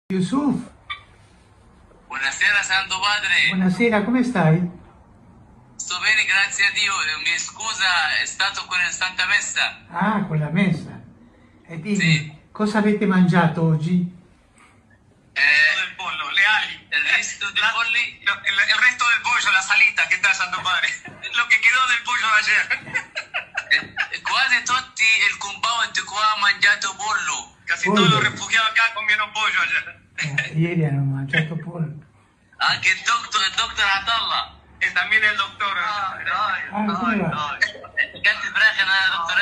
Yusuf, Buonasera Santo Padre, buonasera, come stai? sto bene grazie a Dio, mi scusa, è stato con il Santa Messa. Ah, con la messa. E dimmi, Sì. cosa avete mangiato oggi? Del pollo, le ali, Il resto di polli, el resto del pollo, la salita, ¿qué tal, Santo Padre? Lo que quedó del pollo de ayer. quasi tutti il compound qua ha mangiato pollo. Casi Pollo. todos los refugiados acá comieron pollo ayer. Ieri hanno mangiato pollo. Anche il dottor Atallah. Y también el doctor. come va? كلت فراخ النهارده يا دكتور؟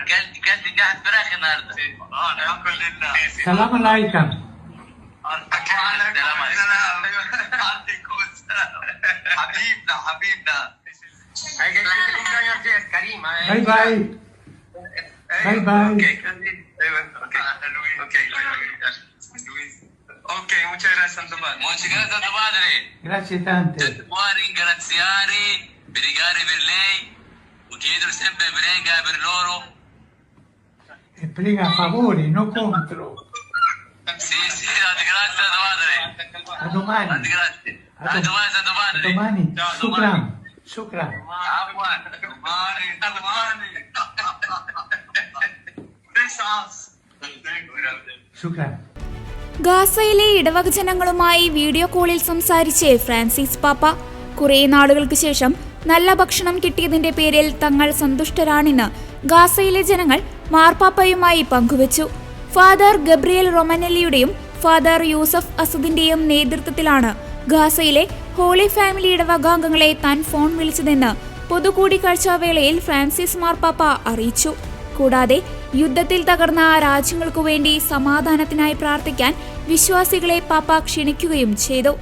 كلت قاعد فراخ النهارده. الحمد لله. Salam alaikum. حبيبنا حبيبنا. Hay que cumpleaños ayer, Karima. Bye bye. Bye bye. Ok, muchas gracias, Santo Padre. Muchas gracias Santo Padre. Grazie tante. Tutti qua a ringraziare, pregare per lei, chiedere sempre prega per loro. E prega a favore, non contro. Sì, grazie Santo Padre. A domani. Grazie. A A domani Santo A Padre. domani. Ciao, Shukran. Shukran. Shukran. ഗാസയിലെ ഇടവക ജനങ്ങളുമായി വീഡിയോ കോളിൽ സംസാരിച്ച് ഫ്രാൻസിസ് പാപ്പ കുറേ നാളുകൾക്ക് ശേഷം നല്ല ഭക്ഷണം കിട്ടിയതിന്റെ പേരിൽ തങ്ങൾ സന്തുഷ്ടരാണെന്ന് ഗാസയിലെ ജനങ്ങൾ മാർപ്പാപ്പയുമായി പങ്കുവച്ചു. ഫാദർ ഗബ്രിയേൽ റൊമാനെല്ലിയുടെയും ഫാദർ യൂസഫ് അസദിന്റെയും നേതൃത്വത്തിലാണ് ഗാസയിലെ ഹോളി ഫാമിലി ഇടവകാംഗങ്ങളെ താൻ ഫോൺ വിളിച്ചതെന്ന് പൊതുകൂടിക്കാഴ്ച വേളയിൽ ഫ്രാൻസിസ് മാർപ്പാപ്പ അറിയിച്ചു. കൂടാതെ യുദ്ധത്തിൽ തകർന്ന രാജ്യങ്ങൾക്കു വേണ്ടി സമാധാനത്തിനായി പ്രാർത്ഥിക്കാൻ വിശ്വാസികളെ പാപ്പ ക്ഷണിക്കുകയും ചെയ്തു.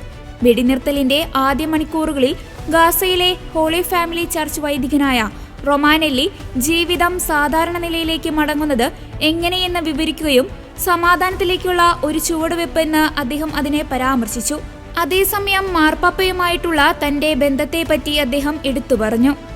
വെടിനിർത്തലിന്റെ ആദ്യ മണിക്കൂറുകളിൽ ഗാസയിലെ ഹോളി ഫാമിലി ചർച്ച് വൈദികനായ റൊമാനെല്ലി ജീവിതം സാധാരണ നിലയിലേക്ക് മടങ്ങുന്നത് എങ്ങനെയെന്ന് വിവരിക്കുകയും സമാധാനത്തിലേക്കുള്ള ഒരു ചുവടുവെപ്പ് എന്ന് അദ്ദേഹം അതിനെ പരാമർശിച്ചു. അതേസമയം മാർപ്പാപ്പയുമായിട്ടുള്ള തന്റെ ബന്ധത്തെപ്പറ്റി അദ്ദേഹം എടുത്തു പറഞ്ഞു.